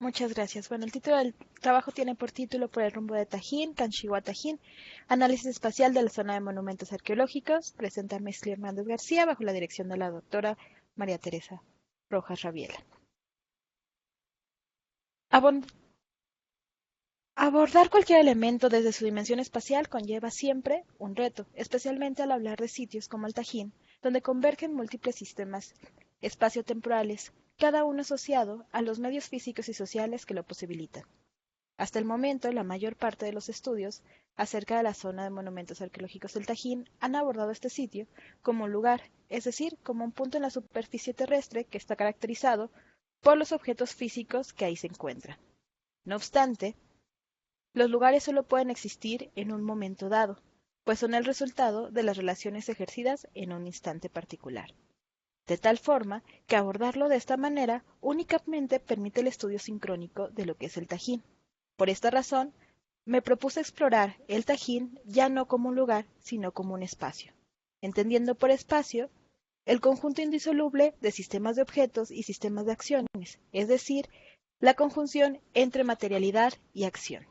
Muchas gracias. Bueno, el título del trabajo tiene por título Por el rumbo de Tajín, Canchigua Tajín, análisis espacial de la zona de monumentos arqueológicos. Presenta a Mesli Hernández García bajo la dirección de la doctora María Teresa Rojas Rabiela. Abordar cualquier elemento desde su dimensión espacial conlleva siempre un reto, especialmente al hablar de sitios como el Tajín, donde convergen múltiples sistemas espaciotemporales, cada uno asociado a los medios físicos y sociales que lo posibilitan. Hasta el momento, la mayor parte de los estudios acerca de la zona de monumentos arqueológicos del Tajín han abordado este sitio como un lugar, es decir, como un punto en la superficie terrestre que está caracterizado por los objetos físicos que ahí se encuentran. No obstante, los lugares solo pueden existir en un momento dado, pues son el resultado de las relaciones ejercidas en un instante particular. De tal forma que abordarlo de esta manera únicamente permite el estudio sincrónico de lo que es el Tajín. Por esta razón, me propuse explorar el Tajín ya no como un lugar, sino como un espacio, entendiendo por espacio el conjunto indisoluble de sistemas de objetos y sistemas de acciones, es decir, la conjunción entre materialidad y acción.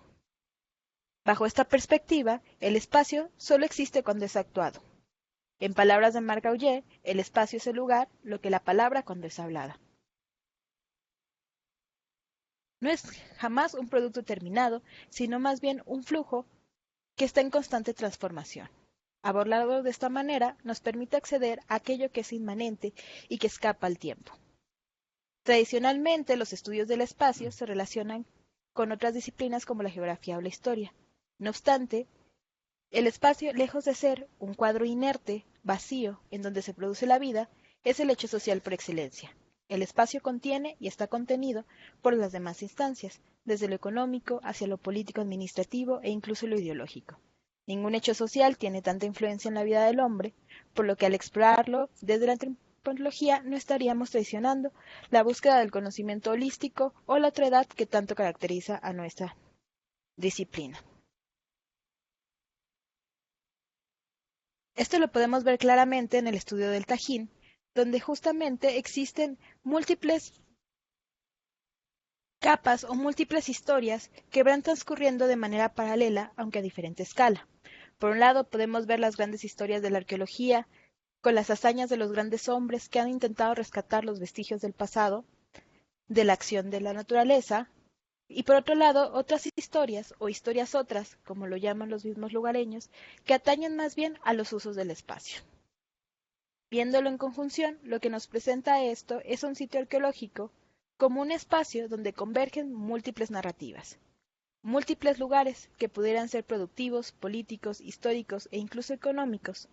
Bajo esta perspectiva, el espacio solo existe cuando es actuado. En palabras de Marc Aullier, el espacio es el lugar, lo que la palabra cuando es hablada. No es jamás un producto terminado, sino más bien un flujo que está en constante transformación. Abordarlo de esta manera nos permite acceder a aquello que es inmanente y que escapa al tiempo. Tradicionalmente, los estudios del espacio se relacionan con otras disciplinas como la geografía o la historia. No obstante, el espacio, lejos de ser un cuadro inerte, vacío, en donde se produce la vida, es el hecho social por excelencia. El espacio contiene y está contenido por las demás instancias, desde lo económico hacia lo político-administrativo e incluso lo ideológico. Ningún hecho social tiene tanta influencia en la vida del hombre, por lo que al explorarlo desde la antropología no estaríamos traicionando la búsqueda del conocimiento holístico o la otredad que tanto caracteriza a nuestra disciplina. Esto lo podemos ver claramente en el estudio del Tajín, donde justamente existen múltiples capas o múltiples historias que van transcurriendo de manera paralela, aunque a diferente escala. Por un lado, podemos ver las grandes historias de la arqueología, con las hazañas de los grandes hombres que han intentado rescatar los vestigios del pasado, de la acción de la naturaleza, y por otro lado, otras historias, o historias otras, como lo llaman los mismos lugareños, que atañen más bien a los usos del espacio. Viéndolo en conjunción, lo que nos presenta esto es un sitio arqueológico como un espacio donde convergen múltiples narrativas, múltiples lugares que pudieran ser productivos, políticos, históricos e incluso económicos,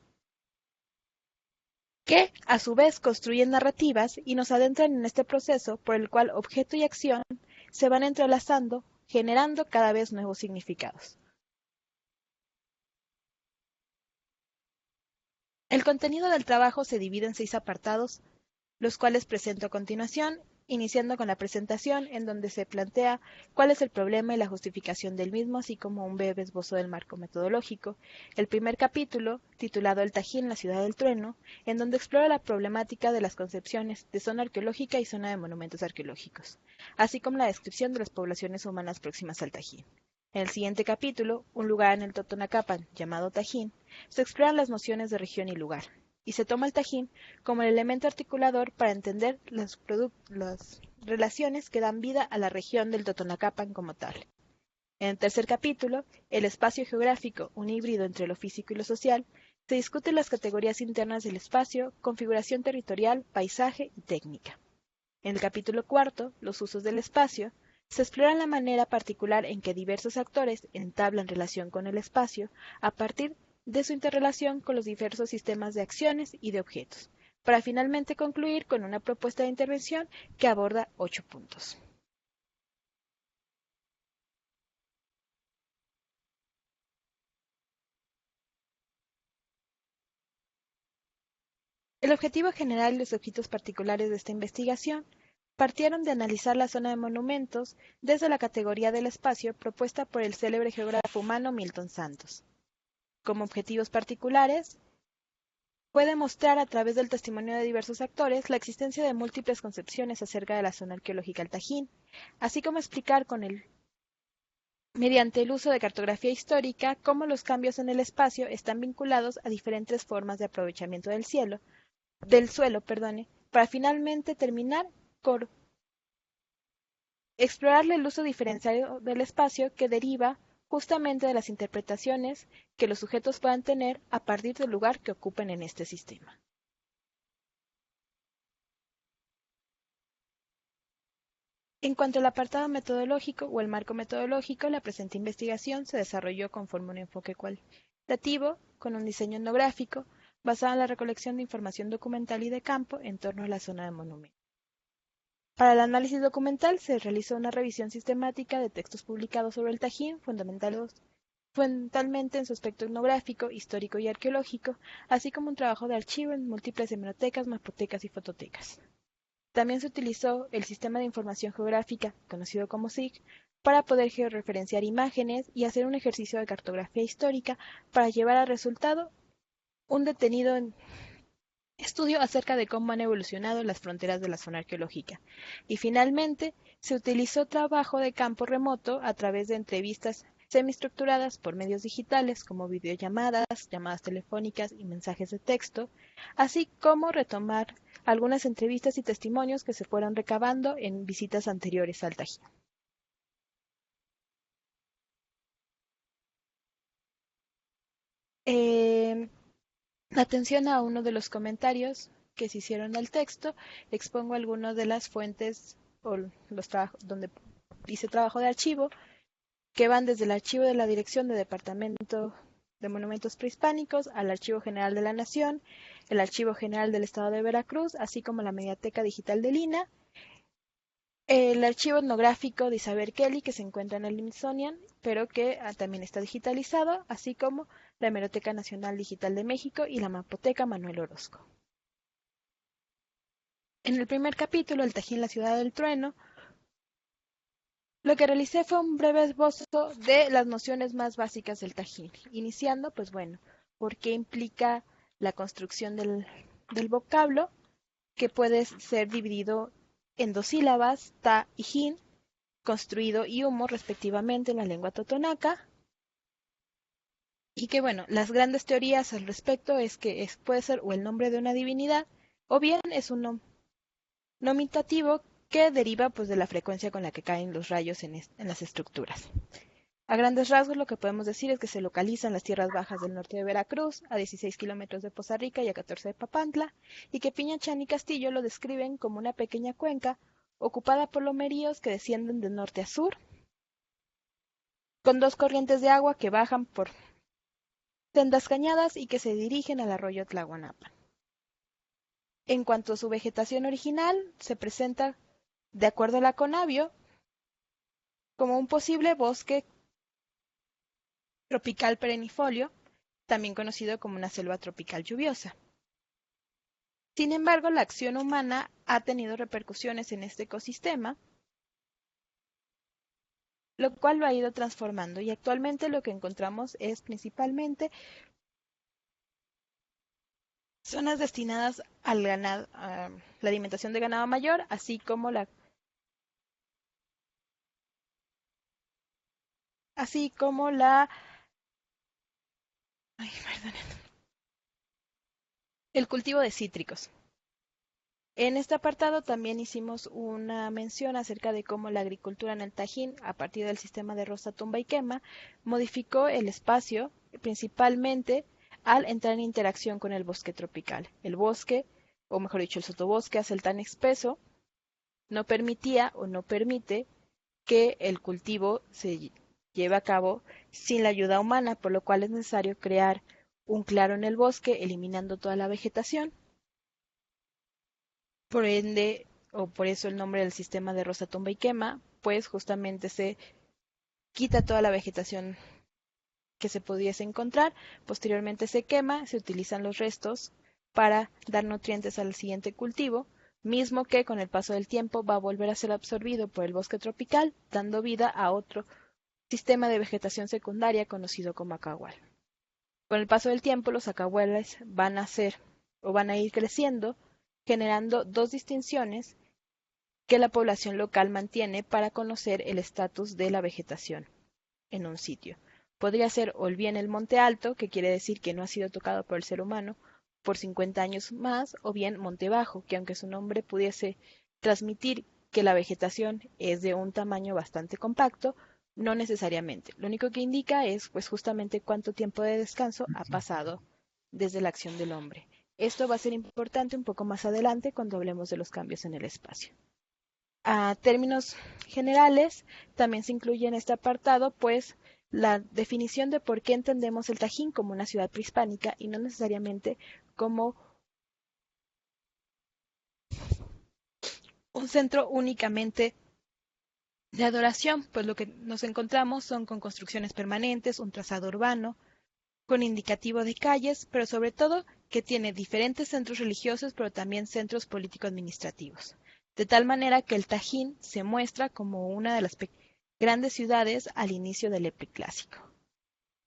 que a su vez construyen narrativas y nos adentran en este proceso por el cual objeto y acción se van entrelazando, generando cada vez nuevos significados. El contenido del trabajo se divide en 6 apartados, los cuales presento a continuación, iniciando con la presentación en donde se plantea cuál es el problema y la justificación del mismo, así como un breve esbozo del marco metodológico. El primer capítulo, titulado El Tajín, la ciudad del trueno, en donde explora la problemática de las concepciones de zona arqueológica y zona de monumentos arqueológicos, así como la descripción de las poblaciones humanas próximas al Tajín. En el siguiente capítulo, un lugar en el Totonacapan, llamado Tajín, se exploran las nociones de región y lugar, y se toma el Tajín como el elemento articulador para entender las relaciones que dan vida a la región del Totonacapan como tal. En el tercer capítulo, el espacio geográfico, un híbrido entre lo físico y lo social, se discuten las categorías internas del espacio, configuración territorial, paisaje y técnica. En el capítulo cuarto, los usos del espacio, se explora la manera particular en que diversos actores entablan relación con el espacio a partir de su interrelación con los diversos sistemas de acciones y de objetos, para finalmente concluir con una propuesta de intervención que aborda 8 puntos. El objetivo general y los objetos particulares de esta investigación partieron de analizar la zona de monumentos desde la categoría del espacio propuesta por el célebre geógrafo humano Milton Santos. Como objetivos particulares, puede mostrar a través del testimonio de diversos actores la existencia de múltiples concepciones acerca de la zona arqueológica del Tajín, así como explicar mediante el uso de cartografía histórica cómo los cambios en el espacio están vinculados a diferentes formas de aprovechamiento del suelo, para finalmente terminar por explorar el uso diferenciado del espacio que deriva justamente de las interpretaciones que los sujetos puedan tener a partir del lugar que ocupen en este sistema. En cuanto al apartado metodológico o el marco metodológico, la presente investigación se desarrolló conforme un enfoque cualitativo, con un diseño etnográfico, basado en la recolección de información documental y de campo en torno a la zona de monumento. Para el análisis documental se realizó una revisión sistemática de textos publicados sobre el Tajín, fundamentalmente en su aspecto etnográfico, histórico y arqueológico, así como un trabajo de archivo en múltiples hemerotecas, mapotecas y fototecas. También se utilizó el Sistema de Información Geográfica, conocido como SIG, para poder georreferenciar imágenes y hacer un ejercicio de cartografía histórica para llevar al resultado un detenido estudio acerca de cómo han evolucionado las fronteras de la zona arqueológica. Y finalmente, se utilizó trabajo de campo remoto a través de entrevistas semiestructuradas por medios digitales como videollamadas, llamadas telefónicas y mensajes de texto, así como retomar algunas entrevistas y testimonios que se fueron recabando en visitas anteriores al Tajín. Atención a uno de los comentarios que se hicieron al texto, expongo algunas de las fuentes o los trabajos donde hice trabajo de archivo, que van desde el archivo de la Dirección de Departamento de Monumentos Prehispánicos al Archivo General de la Nación, el Archivo General del Estado de Veracruz, así como la Mediateca Digital de Lina, el archivo etnográfico de Isabel Kelly, que se encuentra en el Smithsonian, pero que también está digitalizado, así como la Hemeroteca Nacional Digital de México y la Mapoteca Manuel Orozco. En el primer capítulo, El Tajín, la ciudad del trueno, lo que realicé fue un breve esbozo de las nociones más básicas del Tajín, iniciando, pues bueno, por qué implica la construcción del vocablo, que puede ser dividido en dos sílabas, ta y jin, construido y humo respectivamente en la lengua totonaca, y que bueno, las grandes teorías al respecto es que puede ser o el nombre de una divinidad, o bien es un nominativo que deriva pues de la frecuencia con la que caen los rayos en las estructuras. A grandes rasgos lo que podemos decir es que se localiza en las tierras bajas del norte de Veracruz, a 16 kilómetros de Poza Rica y a 14 de Papantla, y que Piñachán y Castillo lo describen como una pequeña cuenca ocupada por lomeríos que descienden de norte a sur, con dos corrientes de agua que bajan por sendas cañadas y que se dirigen al arroyo Tlahuanapan. En cuanto a su vegetación original, se presenta, de acuerdo a la Conavio, como un posible bosque tropical perennifolio, también conocido como una selva tropical lluviosa. Sin embargo, la acción humana ha tenido repercusiones en este ecosistema, lo cual lo ha ido transformando, y actualmente lo que encontramos es principalmente zonas destinadas al ganado, a la alimentación de ganado mayor, así como ay, el cultivo de cítricos. En este apartado también hicimos una mención acerca de cómo la agricultura en el Tajín, a partir del sistema de roza, tumba y quema, modificó el espacio principalmente al entrar en interacción con el bosque tropical. El bosque, o mejor dicho, el sotobosque hace el tan espeso, no permitía o no permite que el cultivo se lleve a cabo sin la ayuda humana, por lo cual es necesario crear un claro en el bosque, eliminando toda la vegetación. Por ende, o por eso el nombre del sistema de roza, tumba y quema, pues justamente se quita toda la vegetación que se pudiese encontrar, posteriormente se quema, se utilizan los restos para dar nutrientes al siguiente cultivo, mismo que con el paso del tiempo va a volver a ser absorbido por el bosque tropical, dando vida a otro sistema de vegetación secundaria conocido como acahual. Con el paso del tiempo, los acahuales van a ser o van a ir creciendo, generando dos distinciones que la población local mantiene para conocer el estatus de la vegetación en un sitio. Podría ser o bien el monte alto, que quiere decir que no ha sido tocado por el ser humano por 50 años más, o bien monte bajo, que aunque su nombre pudiese transmitir que la vegetación es de un tamaño bastante compacto, no necesariamente. Lo único que indica es pues justamente cuánto tiempo de descanso ha pasado desde la acción del hombre. Esto va a ser importante un poco más adelante cuando hablemos de los cambios en el espacio. A términos generales, también se incluye en este apartado, pues, la definición de por qué entendemos el Tajín como una ciudad prehispánica y no necesariamente como un centro únicamente de adoración, pues lo que nos encontramos son con construcciones permanentes, un trazado urbano, con indicativo de calles, pero sobre todo que tiene diferentes centros religiosos, pero también centros político-administrativos. De tal manera que el Tajín se muestra como una de las grandes ciudades al inicio del Epiclásico.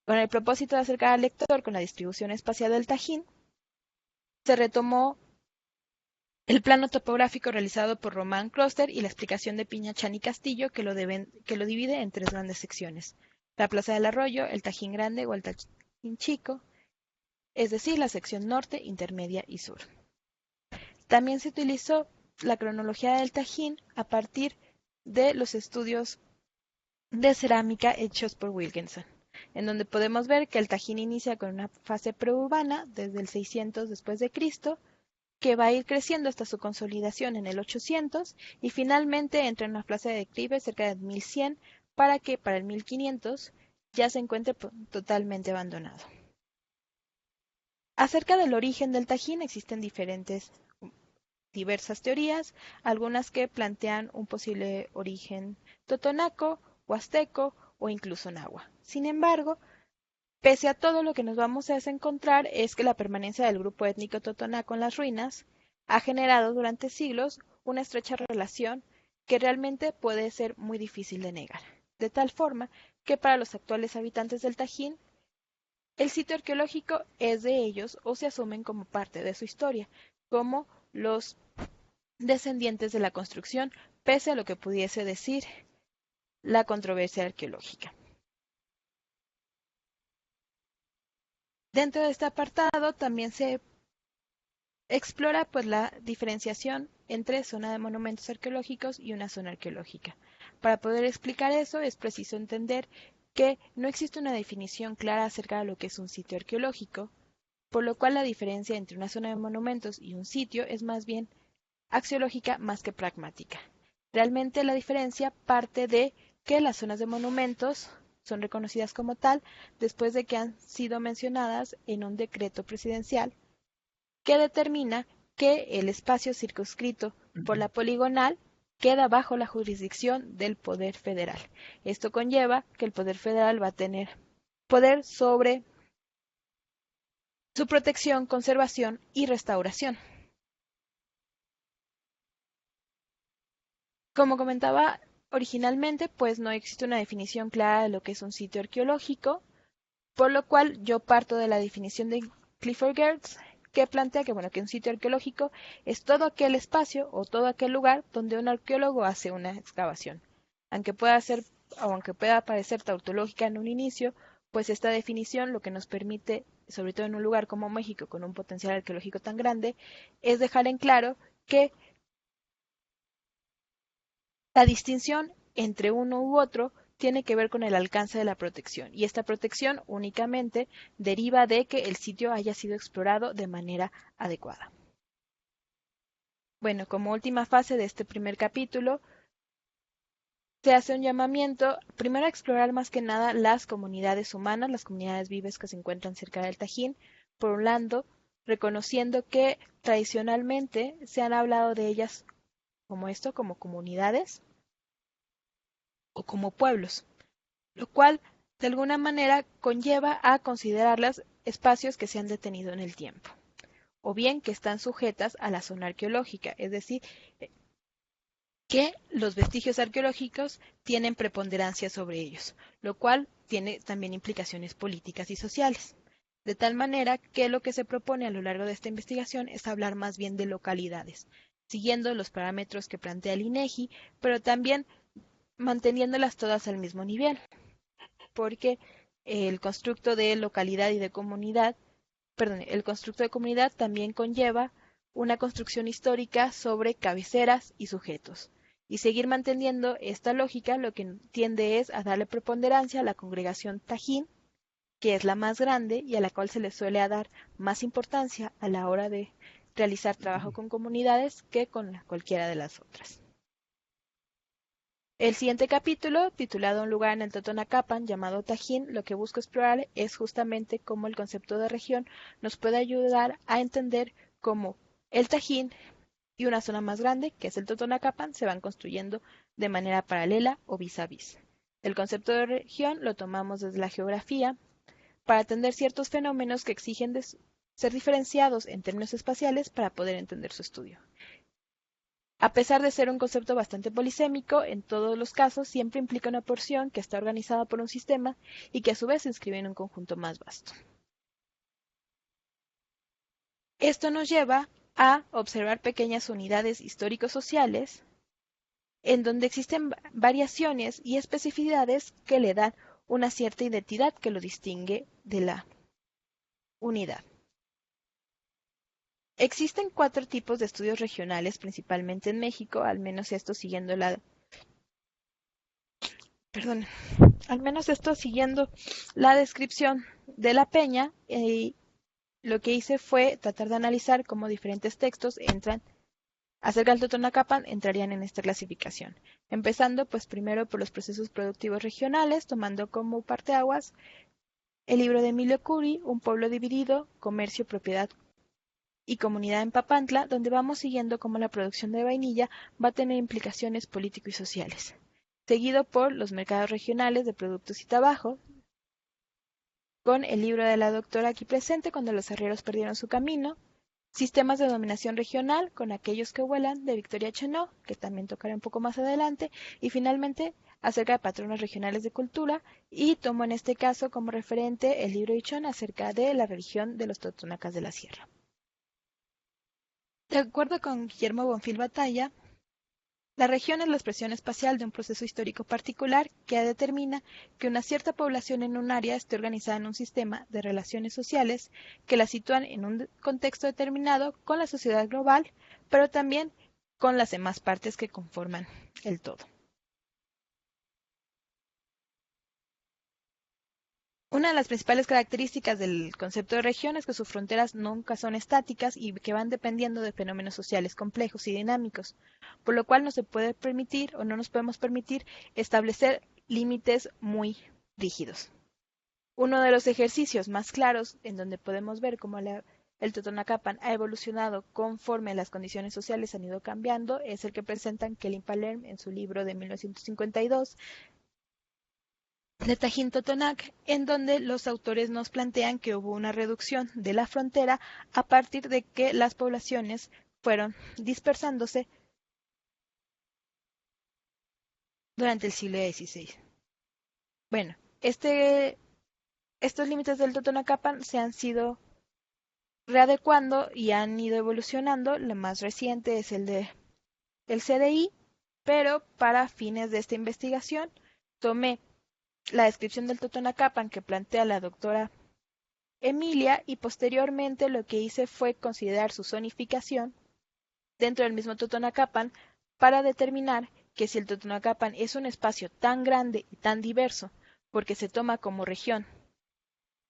Con el propósito de acercar al lector con la distribución espacial del Tajín, se retomó el plano topográfico realizado por Román Kloster y la explicación de Piñachán y Castillo que lo divide en tres grandes secciones: la Plaza del Arroyo, el Tajín Grande o el Tajín Chico, es decir, la sección norte, intermedia y sur. También se utilizó la cronología del Tajín a partir de los estudios de cerámica hechos por Wilkinson, en donde podemos ver que el Tajín inicia con una fase preurbana desde el 600 después de Cristo, que va a ir creciendo hasta su consolidación en el 800 y finalmente entra en una fase de declive cerca de 1100 para que para el 1500 ya se encuentre totalmente abandonado. Acerca del origen del Tajín existen diversas teorías, algunas que plantean un posible origen totonaco, huasteco o incluso nahua. Sin embargo, pese a todo, lo que nos vamos a encontrar es que la permanencia del grupo étnico totonaco en las ruinas ha generado durante siglos una estrecha relación que realmente puede ser muy difícil de negar, de tal forma que para los actuales habitantes del Tajín, el sitio arqueológico es de ellos o se asumen como parte de su historia, como los descendientes de la construcción, pese a lo que pudiese decir la controversia arqueológica. Dentro de este apartado también se explora pues la diferenciación entre zona de monumentos arqueológicos y una zona arqueológica. Para poder explicar eso es preciso entender que no existe una definición clara acerca de lo que es un sitio arqueológico, por lo cual la diferencia entre una zona de monumentos y un sitio es más bien axiológica más que pragmática. Realmente la diferencia parte de que las zonas de monumentos son reconocidas como tal después de que han sido mencionadas en un decreto presidencial que determina que el espacio circunscrito por la poligonal queda bajo la jurisdicción del Poder Federal. Esto conlleva que el Poder Federal va a tener poder sobre su protección, conservación y restauración. Como comentaba originalmente, pues no existe una definición clara de lo que es un sitio arqueológico, por lo cual yo parto de la definición de Clifford Geertz, que plantea que, bueno, que un sitio arqueológico es todo aquel espacio o todo aquel lugar donde un arqueólogo hace una excavación. Aunque pueda ser, o aunque pueda parecer tautológica en un inicio, pues esta definición lo que nos permite, sobre todo en un lugar como México, con un potencial arqueológico tan grande, es dejar en claro que la distinción entre uno u otro tiene que ver con el alcance de la protección, y esta protección únicamente deriva de que el sitio haya sido explorado de manera adecuada. Bueno, como última fase de este primer capítulo, se hace un llamamiento primero a explorar más que nada las comunidades humanas, las comunidades vivas que se encuentran cerca del Tajín, por un lado, reconociendo que tradicionalmente se han hablado de ellas como comunidades o como pueblos, lo cual de alguna manera conlleva a considerarlas espacios que se han detenido en el tiempo, o bien que están sujetas a la zona arqueológica, es decir, que los vestigios arqueológicos tienen preponderancia sobre ellos, lo cual tiene también implicaciones políticas y sociales. de tal manera que lo que se propone a lo largo de esta investigación es hablar más bien de localidades, siguiendo los parámetros que plantea el INEGI, pero también manteniéndolas todas al mismo nivel, porque el constructo de localidad y de comunidad, perdón, el constructo de comunidad también conlleva una construcción histórica sobre cabeceras y sujetos. Y seguir manteniendo esta lógica lo que tiende es a darle preponderancia a la congregación Tajín, que es la más grande y a la cual se le suele dar más importancia a la hora de realizar trabajo con comunidades que con cualquiera de las otras. El siguiente capítulo, titulado Un lugar en el Totonacapan, llamado Tajín, lo que busco explorar es justamente cómo el concepto de región nos puede ayudar a entender cómo el Tajín y una zona más grande, que es el Totonacapan, se van construyendo de manera paralela o vis a vis. El concepto de región lo tomamos desde la geografía para atender ciertos fenómenos que exigen ser diferenciados en términos espaciales para poder entender su estudio. A pesar de ser un concepto bastante polisémico, en todos los casos siempre implica una porción que está organizada por un sistema y que a su vez se inscribe en un conjunto más vasto. Esto nos lleva a observar pequeñas unidades histórico-sociales en donde existen variaciones y especificidades que le dan una cierta identidad que lo distingue de la unidad. Existen 4 tipos de estudios regionales, principalmente en México, al menos esto siguiendo la descripción de la Peña. Lo que hice fue tratar de analizar cómo diferentes textos entran acerca del Totonacapan entrarían en esta clasificación. Empezando pues primero por los procesos productivos regionales, tomando como parteaguas el libro de Emilio Curi, Un pueblo dividido, comercio, propiedad y comunidad en Papantla, donde vamos siguiendo cómo la producción de vainilla va a tener implicaciones político y sociales. Seguido por los mercados regionales de productos y tabaco, con el libro de la doctora aquí presente, Cuando los arrieros perdieron su camino, Sistemas de dominación regional, con aquellos que vuelan, de Victoria Chenó, que también tocaré un poco más adelante, y finalmente acerca de patrones regionales de cultura, y tomo en este caso como referente el libro Ichón acerca de la religión de los totonacas de la sierra. De acuerdo con Guillermo Bonfil Batalla, la región es la expresión espacial de un proceso histórico particular que determina que una cierta población en un área esté organizada en un sistema de relaciones sociales que la sitúan en un contexto determinado con la sociedad global, pero también con las demás partes que conforman el todo. Una de las principales características del concepto de región es que sus fronteras nunca son estáticas y que van dependiendo de fenómenos sociales complejos y dinámicos, por lo cual no se puede permitir o no nos podemos permitir establecer límites muy rígidos. Uno de los ejercicios más claros en donde podemos ver cómo el Totonacapan ha evolucionado conforme las condiciones sociales han ido cambiando es el que presentan Kelly Palerm en su libro de 1952, de Tajín Totonac, en donde los autores nos plantean que hubo una reducción de la frontera a partir de que las poblaciones fueron dispersándose durante el siglo XVI. Bueno, estos límites del Totonacapan se han sido readecuando y han ido evolucionando. Lo más reciente es el de el CDI, pero para fines de esta investigación tomé la descripción del Totonacapan que plantea la doctora Emilia y posteriormente lo que hice fue considerar su zonificación dentro del mismo Totonacapan para determinar que si el Totonacapan es un espacio tan grande y tan diverso porque se toma como región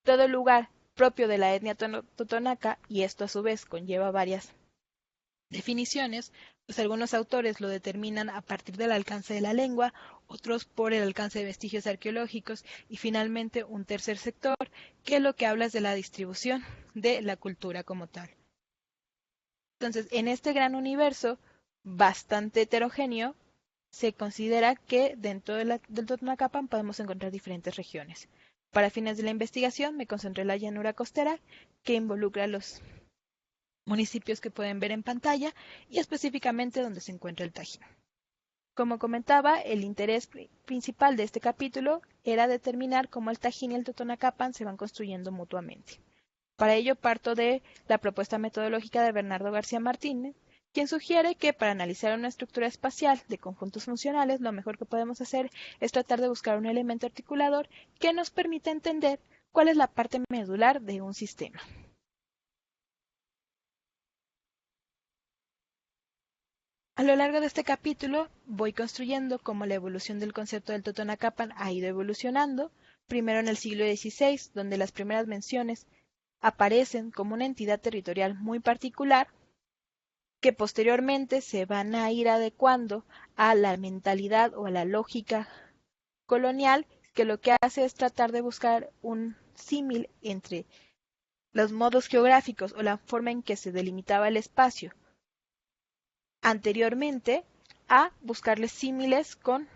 todo el lugar propio de la etnia totonaca y esto a su vez conlleva varias definiciones, pues algunos autores lo determinan a partir del alcance de la lengua, otros por el alcance de vestigios arqueológicos y finalmente un tercer sector que lo que habla es de la distribución de la cultura como tal. Entonces, en este gran universo bastante heterogéneo, se considera que dentro del Totonacapan podemos encontrar diferentes regiones. Para fines de la investigación me concentré en la llanura costera, que involucra los municipios que pueden ver en pantalla y específicamente donde se encuentra el Tajín. Como comentaba, el interés principal de este capítulo era determinar cómo el Tajín y el Totonacapan se van construyendo mutuamente. Para ello parto de la propuesta metodológica de Bernardo García Martínez, quien sugiere que para analizar una estructura espacial de conjuntos funcionales, lo mejor que podemos hacer es tratar de buscar un elemento articulador que nos permita entender cuál es la parte medular de un sistema. A lo largo de este capítulo voy construyendo cómo la evolución del concepto del Totonacapan ha ido evolucionando, primero en el siglo XVI, donde las primeras menciones aparecen como una entidad territorial muy particular, que posteriormente se van a ir adecuando a la mentalidad o a la lógica colonial, que lo que hace es tratar de buscar un símil entre los modos geográficos o la forma en que se delimitaba el espacio anteriormente a buscarles símiles con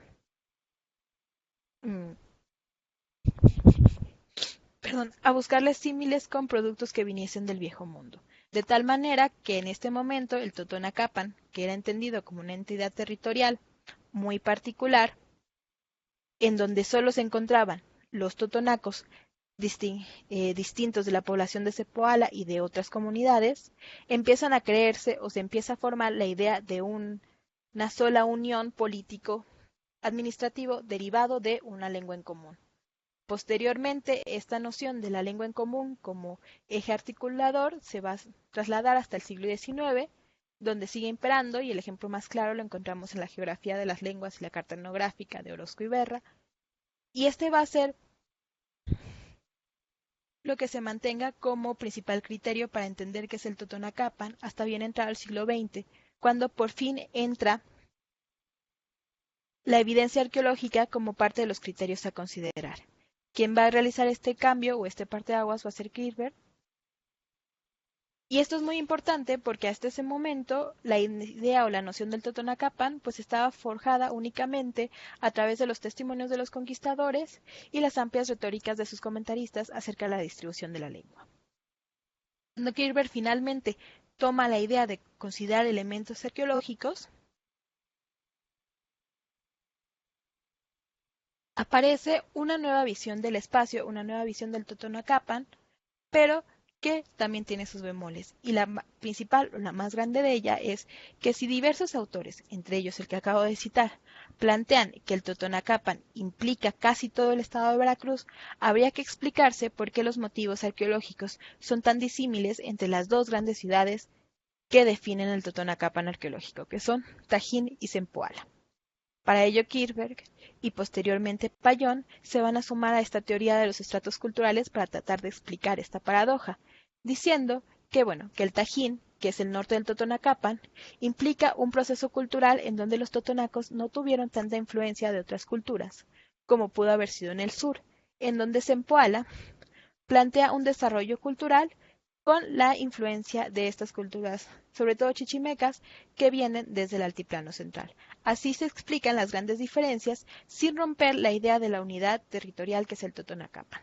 mm, a buscarles símiles con productos que viniesen del viejo mundo. De tal manera que en este momento el Totonacapan, que era entendido como una entidad territorial muy particular, en donde solo se encontraban los totonacos distintos de la población de Cepoala y de otras comunidades, empiezan a creerse o se empieza a formar la idea de una sola unión político-administrativo derivado de una lengua en común. Posteriormente, esta noción de la lengua en común como eje articulador se va a trasladar hasta el siglo XIX, donde sigue imperando, y el ejemplo más claro lo encontramos en la geografía de las lenguas y la carta etnográfica de Orozco y Berra, y este va a ser lo que se mantenga como principal criterio para entender qué es el Totonacapan hasta bien entrar al siglo XX, cuando por fin entra la evidencia arqueológica como parte de los criterios a considerar. Quien va a realizar este cambio o este parteaguas va a ser Kirchberg. Y esto es muy importante porque hasta ese momento la idea o la noción del Totonacapan pues estaba forjada únicamente a través de los testimonios de los conquistadores y las amplias retóricas de sus comentaristas acerca de la distribución de la lengua. Cuando Kirchberg finalmente toma la idea de considerar elementos arqueológicos, aparece una nueva visión del espacio, una nueva visión del Totonacapan, pero que también tiene sus bemoles. Y la principal, o la más grande de ella, es que si diversos autores, entre ellos el que acabo de citar, plantean que el Totonacapan implica casi todo el estado de Veracruz, habría que explicarse por qué los motivos arqueológicos son tan disímiles entre las dos grandes ciudades que definen el Totonacapan arqueológico, que son Tajín y Zempoala. Para ello, Kirchberg y posteriormente Payón se van a sumar a esta teoría de los estratos culturales para tratar de explicar esta paradoja, diciendo que, que el Tajín, que es el norte del Totonacapan, implica un proceso cultural en donde los totonacos no tuvieron tanta influencia de otras culturas, como pudo haber sido en el sur, en donde Zempoala plantea un desarrollo cultural con la influencia de estas culturas, sobre todo chichimecas, que vienen desde el altiplano central. Así se explican las grandes diferencias sin romper la idea de la unidad territorial que es el Totonacapan.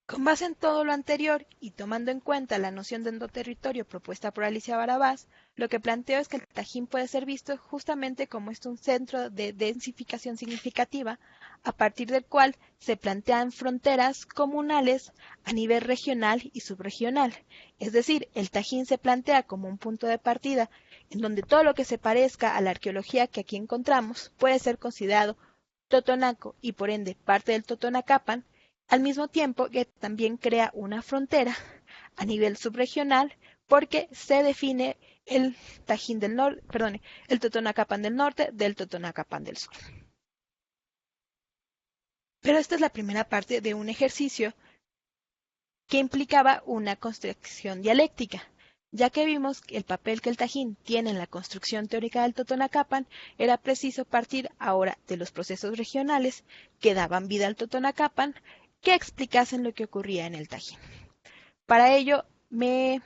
Con base en todo lo anterior y tomando en cuenta la noción de endoterritorio propuesta por Alicia Barabás, lo que planteo es que el Tajín puede ser visto justamente como un centro de densificación significativa, a partir del cual se plantean fronteras comunales a nivel regional y subregional. Es decir, el Tajín se plantea como un punto de partida en donde todo lo que se parezca a la arqueología que aquí encontramos puede ser considerado totonaco y por ende parte del Totonacapan, al mismo tiempo que también crea una frontera a nivel subregional porque se define el Tajín del norte, el Totonacapan del norte del Totonacapan del sur. Pero esta es la primera parte de un ejercicio que implicaba una construcción dialéctica, ya que vimos que el papel que el Tajín tiene en la construcción teórica del Totonacapan, era preciso partir ahora de los procesos regionales que daban vida al Totonacapan, que explicasen lo que ocurría en el Tajín. Para ello me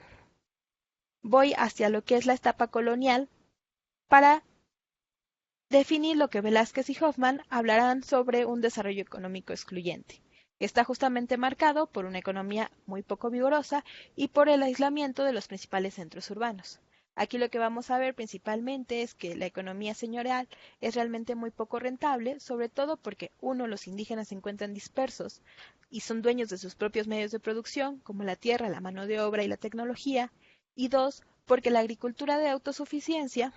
voy hacia lo que es la etapa colonial para definir lo que Velázquez y Hoffman hablarán sobre un desarrollo económico excluyente. Está justamente marcado por una economía muy poco vigorosa y por el aislamiento de los principales centros urbanos. Aquí lo que vamos a ver principalmente es que la economía señorial es realmente muy poco rentable, sobre todo porque, uno, los indígenas se encuentran dispersos y son dueños de sus propios medios de producción, como la tierra, la mano de obra y la tecnología, y dos, porque la agricultura de autosuficiencia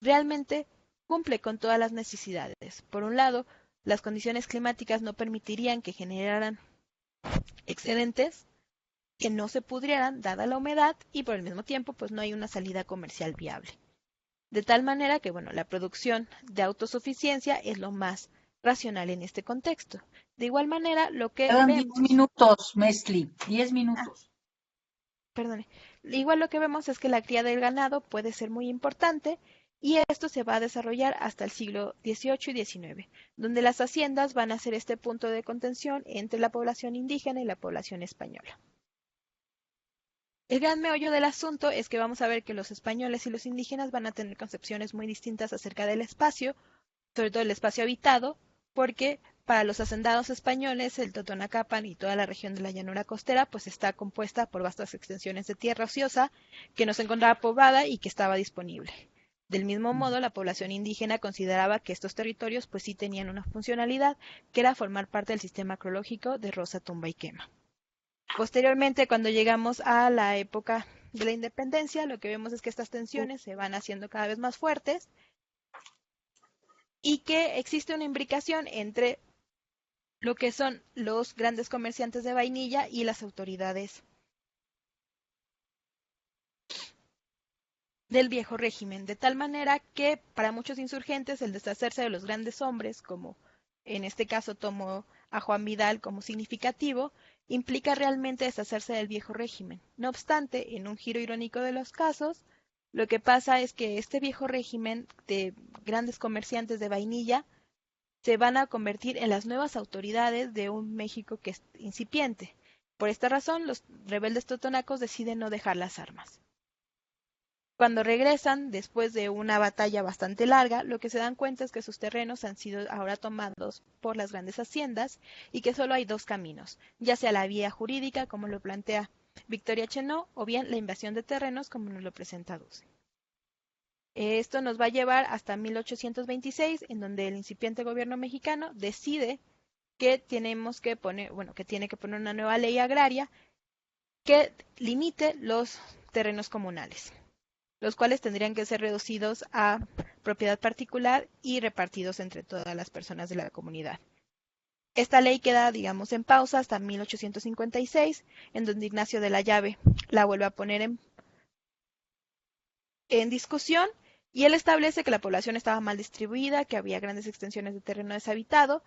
realmente cumple con todas las necesidades. Por un lado, las condiciones climáticas no permitirían que generaran excedentes que no se pudrieran dada la humedad y por el mismo tiempo pues no hay una salida comercial viable. De tal manera que bueno, la producción de autosuficiencia es lo más racional en este contexto. De igual manera, lo que Quedan 10 vemos, minutos, Mesli, 10 ah, minutos. perdone, igual lo que vemos es que la cría del ganado puede ser muy importante y esto se va a desarrollar hasta el siglo XVIII y XIX, donde las haciendas van a ser este punto de contención entre la población indígena y la población española. El gran meollo del asunto es que vamos a ver que los españoles y los indígenas van a tener concepciones muy distintas acerca del espacio, sobre todo el espacio habitado, porque para los hacendados españoles el Totonacapan y toda la región de la llanura costera pues está compuesta por vastas extensiones de tierra ociosa que no se encontraba poblada y que estaba disponible. Del mismo modo, la población indígena consideraba que estos territorios pues sí tenían una funcionalidad, que era formar parte del sistema acrológico de Rosa, Tumba y Quema. Posteriormente, cuando llegamos a la época de la independencia, lo que vemos es que estas tensiones se van haciendo cada vez más fuertes y que existe una imbricación entre lo que son los grandes comerciantes de vainilla y las autoridades del viejo régimen, de tal manera que para muchos insurgentes el deshacerse de los grandes hombres, como en este caso tomó a Juan Vidal como significativo, implica realmente deshacerse del viejo régimen. No obstante, en un giro irónico de los casos, lo que pasa es que este viejo régimen de grandes comerciantes de vainilla se van a convertir en las nuevas autoridades de un México que es incipiente. Por esta razón, los rebeldes totonacos deciden no dejar las armas. Cuando regresan, después de una batalla bastante larga, lo que se dan cuenta es que sus terrenos han sido ahora tomados por las grandes haciendas y que solo hay dos caminos, ya sea la vía jurídica, como lo plantea Victoria Chenó, o bien la invasión de terrenos, como nos lo presenta Duce. Esto nos va a llevar hasta 1826, en donde el incipiente gobierno mexicano decide que tenemos que poner, bueno, que tiene que poner una nueva ley agraria que limite los terrenos comunales, los cuales tendrían que ser reducidos a propiedad particular y repartidos entre todas las personas de la comunidad. Esta ley queda, digamos, en pausa hasta 1856, en donde Ignacio de la Llave la vuelve a poner en discusión y él establece que la población estaba mal distribuida, que había grandes extensiones de terreno deshabitado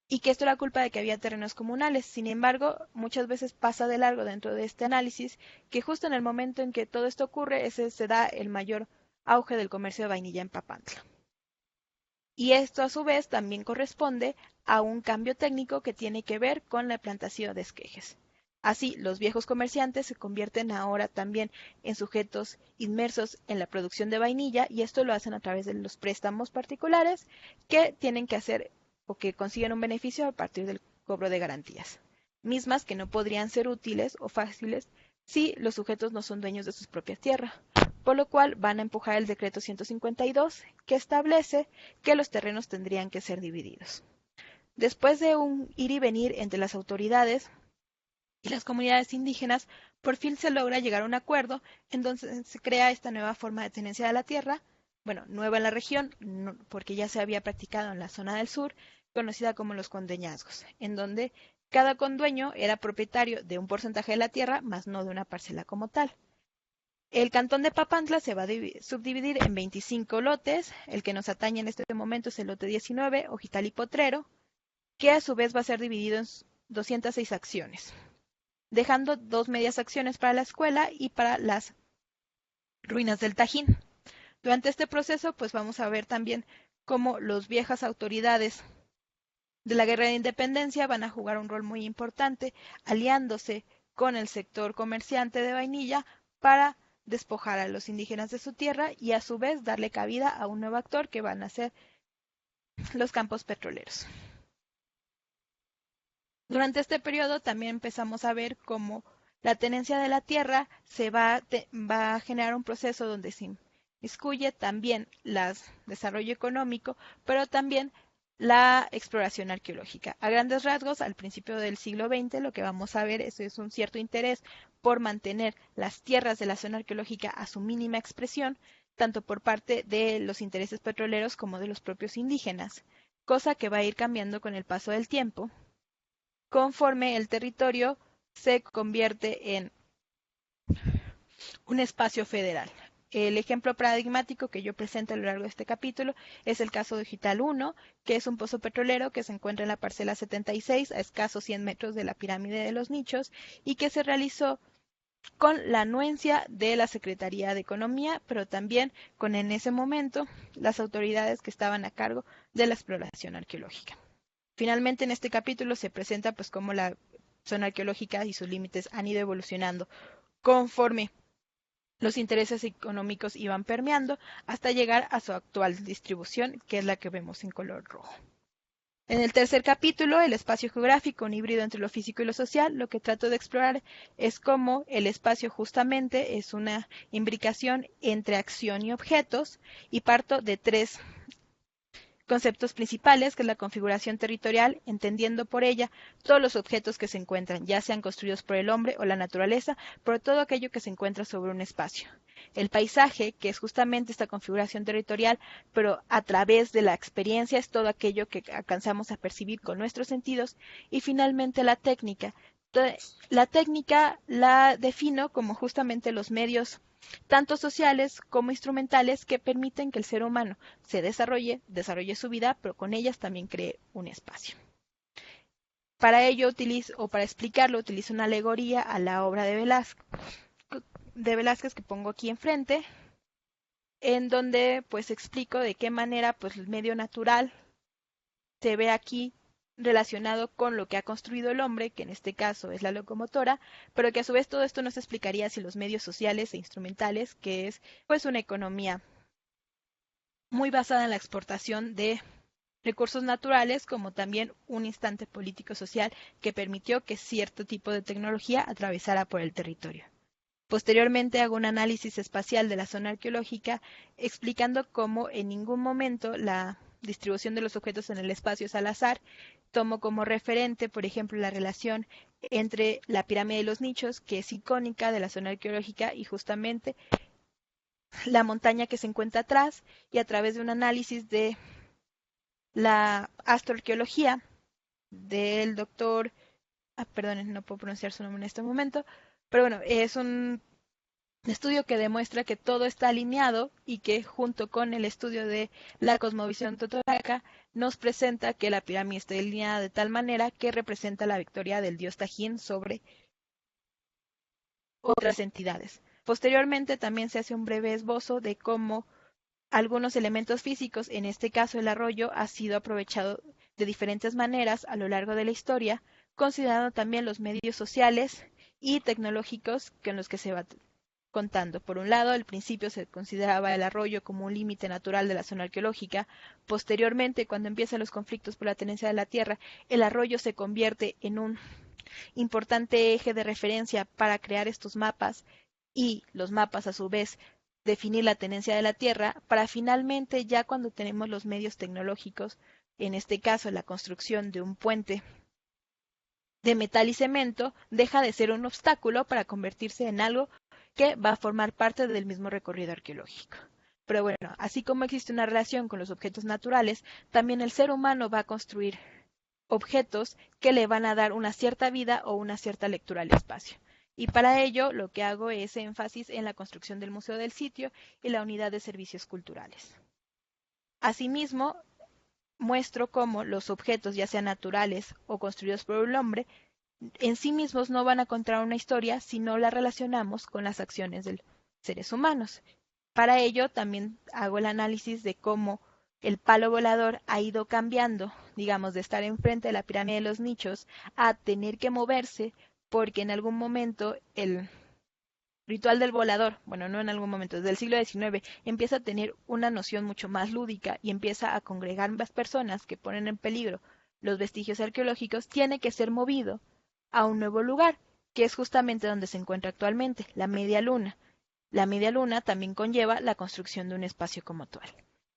y que esto era culpa de que había terrenos comunales. Sin embargo, muchas veces pasa de largo dentro de este análisis que justo en el momento en que todo esto ocurre, ese se da el mayor auge del comercio de vainilla en Papantla. Y esto a su vez también corresponde a un cambio técnico que tiene que ver con la plantación de esquejes. Así, los viejos comerciantes se convierten ahora también en sujetos inmersos en la producción de vainilla y esto lo hacen a través de los préstamos particulares que tienen que hacer o que consiguen un beneficio a partir del cobro de garantías, mismas que no podrían ser útiles o fáciles si los sujetos no son dueños de sus propias tierras, por lo cual van a empujar el decreto 152 que establece que los terrenos tendrían que ser divididos. Después de un ir y venir entre las autoridades y las comunidades indígenas, por fin se logra llegar a un acuerdo en donde se crea esta nueva forma de tenencia de la tierra, bueno, nueva en la región, no, porque ya se había practicado en la zona del sur, conocida como los condeñazgos, en donde cada condueño era propietario de un porcentaje de la tierra, más no de una parcela como tal. El cantón de Papantla se va a subdividir en 25 lotes. El que nos atañe en este momento es el lote 19, Ojital y Potrero, que a su vez va a ser dividido en 206 acciones, dejando dos medias acciones para la escuela y para las ruinas del Tajín. Durante este proceso, pues vamos a ver también cómo las viejas autoridades de la guerra de independencia van a jugar un rol muy importante, aliándose con el sector comerciante de vainilla para despojar a los indígenas de su tierra y a su vez darle cabida a un nuevo actor que van a ser los campos petroleros. Durante este periodo también empezamos a ver cómo La tenencia de la tierra va a generar un proceso donde se inmiscuye también el desarrollo económico, pero también la exploración arqueológica. A grandes rasgos, al principio del siglo XX, lo que vamos a ver es un cierto interés por mantener las tierras de la zona arqueológica a su mínima expresión, tanto por parte de los intereses petroleros como de los propios indígenas, cosa que va a ir cambiando con el paso del tiempo, conforme el territorio se convierte en un espacio federal. El ejemplo paradigmático que yo presento a lo largo de este capítulo es el caso de Ojitál 1, que es un pozo petrolero que se encuentra en la parcela 76, a escasos 100 metros de la pirámide de los Nichos, y que se realizó con la anuencia de la Secretaría de Economía, pero también con en ese momento las autoridades que estaban a cargo de la exploración arqueológica. Finalmente, en este capítulo se presenta pues cómo la zona arqueológica y sus límites han ido evolucionando conforme los intereses económicos iban permeando hasta llegar a su actual distribución, que es la que vemos en color rojo. En el tercer capítulo, el espacio geográfico, un híbrido entre lo físico y lo social, lo que trato de explorar es cómo el espacio justamente es una imbricación entre acción y objetos, y parto de tres conceptos principales, que es la configuración territorial, entendiendo por ella todos los objetos que se encuentran, ya sean construidos por el hombre o la naturaleza, pero todo aquello que se encuentra sobre un espacio. El paisaje, que es justamente esta configuración territorial, pero a través de la experiencia, es todo aquello que alcanzamos a percibir con nuestros sentidos. Y finalmente la técnica. La técnica la defino como justamente los medios tanto sociales como instrumentales que permiten que el ser humano se desarrolle su vida, pero con ellas también cree un espacio. Para ello para explicarlo, utilizo una alegoría a la obra de Velázquez que pongo aquí enfrente, en donde pues explico de qué manera pues el medio natural se ve aquí relacionado con lo que ha construido el hombre, que en este caso es la locomotora, pero que a su vez todo esto nos explicaría si los medios sociales e instrumentales, que es pues una economía muy basada en la exportación de recursos naturales, como también un instante político-social que permitió que cierto tipo de tecnología atravesara por el territorio. Posteriormente hago un análisis espacial de la zona arqueológica, explicando cómo en ningún momento la distribución de los objetos en el espacio es al azar. Tomo como referente, por ejemplo, la relación entre la pirámide de los Nichos, que es icónica de la zona arqueológica, y justamente la montaña que se encuentra atrás, y a través de un análisis de la astroarqueología del doctor, perdón, no puedo pronunciar su nombre en este momento, pero bueno, es un estudio que demuestra que todo está alineado y que junto con el estudio de la cosmovisión totonaca nos presenta que la pirámide está alineada de tal manera que representa la victoria del dios Tajín sobre otras entidades. Posteriormente también se hace un breve esbozo de cómo algunos elementos físicos, en este caso el arroyo, ha sido aprovechado de diferentes maneras a lo largo de la historia, considerando también los medios sociales y tecnológicos con los que se va contando. Por un lado, al principio se consideraba el arroyo como un límite natural de la zona arqueológica. Posteriormente, cuando empiezan los conflictos por la tenencia de la tierra, el arroyo se convierte en un importante eje de referencia para crear estos mapas, y los mapas a su vez definir la tenencia de la tierra, para finalmente, ya cuando tenemos los medios tecnológicos, en este caso la construcción de un puente de metal y cemento, deja de ser un obstáculo para convertirse en algo que va a formar parte del mismo recorrido arqueológico. Pero bueno, así como existe una relación con los objetos naturales, también el ser humano va a construir objetos que le van a dar una cierta vida o una cierta lectura al espacio. Y para ello lo que hago es énfasis en la construcción del Museo del Sitio y la Unidad de Servicios Culturales. Asimismo, muestro cómo los objetos, ya sean naturales o construidos por el hombre, en sí mismos no van a contar una historia si no la relacionamos con las acciones de los seres humanos. Para ello también hago el análisis de cómo el palo volador ha ido cambiando, digamos, de estar enfrente de la pirámide de los Nichos a tener que moverse, porque en algún momento el ritual del volador, bueno, no en algún momento, desde el siglo XIX, empieza a tener una noción mucho más lúdica y empieza a congregar más personas que ponen en peligro los vestigios arqueológicos, tiene que ser movido a un nuevo lugar. que es justamente donde se encuentra actualmente, la media luna. La media luna también conlleva la construcción de un espacio como tal.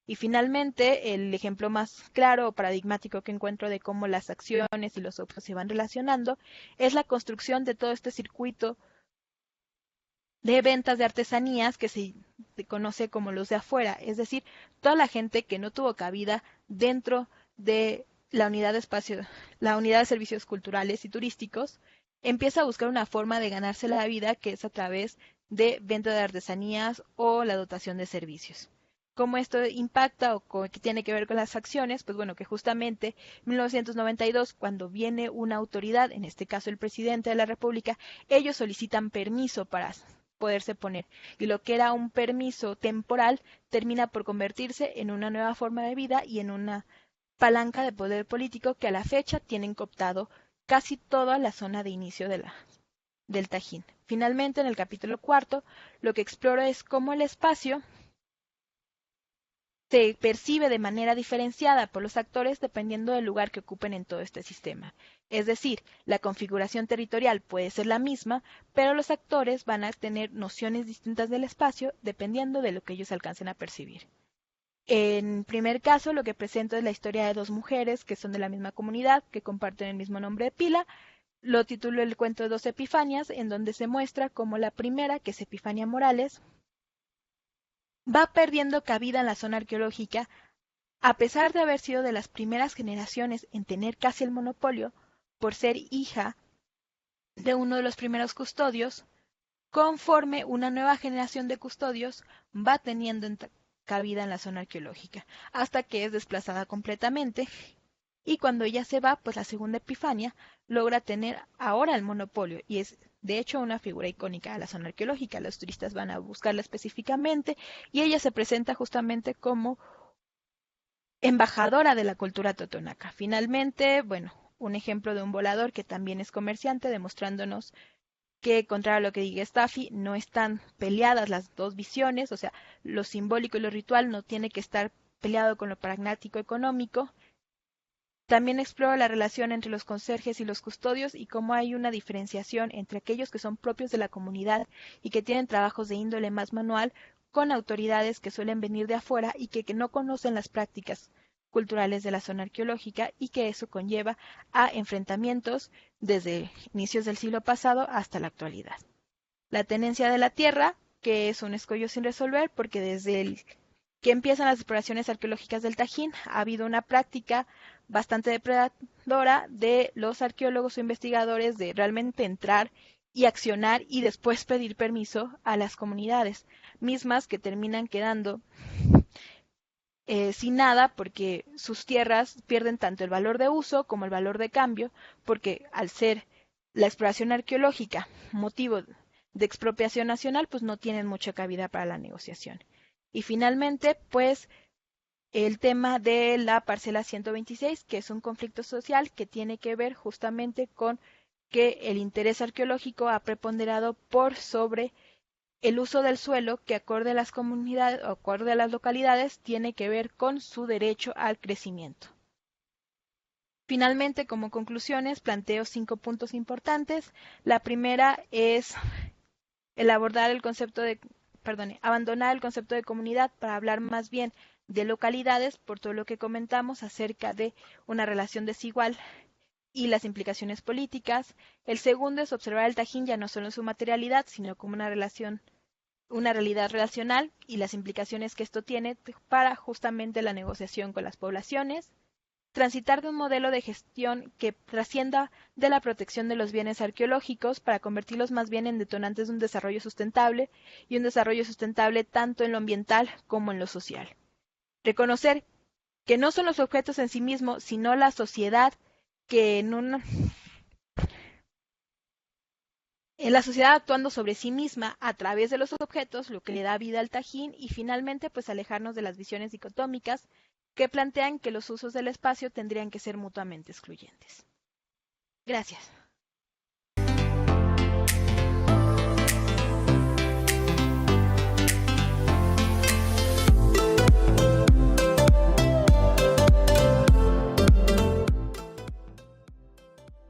Y finalmente, el ejemplo más claro o paradigmático que encuentro de cómo las acciones y los objetos se van relacionando es la construcción de todo este circuito de ventas de artesanías que se conoce como los de afuera, es decir, toda la gente que no tuvo cabida dentro de la unidad de espacio, la unidad de servicios culturales y turísticos, empieza a buscar una forma de ganarse la vida que es a través de venta de artesanías o la dotación de servicios. ¿Cómo esto impacta o qué tiene que ver con las acciones? Pues bueno, que justamente en 1992, cuando viene una autoridad, en este caso el presidente de la República, ellos solicitan permiso para poderse poner. Y lo que era un permiso temporal termina por convertirse en una nueva forma de vida y en una palanca de poder político que a la fecha tienen cooptado casi toda la zona de inicio del Tajín. Finalmente, en el capítulo cuarto, lo que exploro es cómo el espacio se percibe de manera diferenciada por los actores dependiendo del lugar que ocupen en todo este sistema. Es decir, la configuración territorial puede ser la misma, pero los actores van a tener nociones distintas del espacio dependiendo de lo que ellos alcancen a percibir. En primer caso, lo que presento es la historia de dos mujeres que son de la misma comunidad, que comparten el mismo nombre de pila. Lo titulo El cuento de dos Epifanias, en donde se muestra cómo la primera, que es Epifania Morales, va perdiendo cabida en la zona arqueológica, a pesar de haber sido de las primeras generaciones en tener casi el monopolio, por ser hija de uno de los primeros custodios, conforme una nueva generación de custodios va teniendo cabida en la zona arqueológica, hasta que es desplazada completamente. Y cuando ella se va, pues la segunda Epifania logra tener ahora el monopolio y es de hecho una figura icónica de la zona arqueológica. Los turistas van a buscarla específicamente y ella se presenta justamente como embajadora de la cultura totonaca. Finalmente, bueno, un ejemplo de un volador que también es comerciante, demostrándonos que, contrario a lo que diga Staffi, no están peleadas las dos visiones, o sea, lo simbólico y lo ritual no tiene que estar peleado con lo pragmático económico. También explora la relación entre los conserjes y los custodios y cómo hay una diferenciación entre aquellos que son propios de la comunidad y que tienen trabajos de índole más manual con autoridades que suelen venir de afuera y que no conocen las prácticas culturales de la zona arqueológica y que eso conlleva a enfrentamientos desde inicios del siglo pasado hasta la actualidad. La tenencia de la tierra, que es un escollo sin resolver porque desde el que empiezan las exploraciones arqueológicas del Tajín ha habido una práctica bastante depredadora de los arqueólogos o investigadores de realmente entrar y accionar y después pedir permiso a las comunidades, mismas que terminan quedando sin nada porque sus tierras pierden tanto el valor de uso como el valor de cambio, porque al ser la exploración arqueológica motivo de expropiación nacional, pues no tienen mucha cabida para la negociación. Y finalmente, pues el tema de la parcela 126, que es un conflicto social que tiene que ver justamente con que el interés arqueológico ha preponderado por sobre el uso del suelo que acorde a las comunidades o acorde a las localidades tiene que ver con su derecho al crecimiento. Finalmente, como conclusiones, planteo 5 puntos importantes. La primera es el abandonar el concepto de comunidad para hablar más bien de localidades por todo lo que comentamos acerca de una relación desigual y las implicaciones políticas. El segundo es observar el Tajín ya no solo en su materialidad, sino como una realidad relacional y las implicaciones que esto tiene para justamente la negociación con las poblaciones. Transitar de un modelo de gestión que trascienda de la protección de los bienes arqueológicos para convertirlos más bien en detonantes de un desarrollo sustentable y un desarrollo sustentable tanto en lo ambiental como en lo social. Reconocer que no son los objetos en sí mismos, sino la sociedad que en la sociedad actuando sobre sí misma a través de los objetos, lo que le da vida al Tajín, y finalmente pues alejarnos de las visiones dicotómicas que plantean que los usos del espacio tendrían que ser mutuamente excluyentes. Gracias.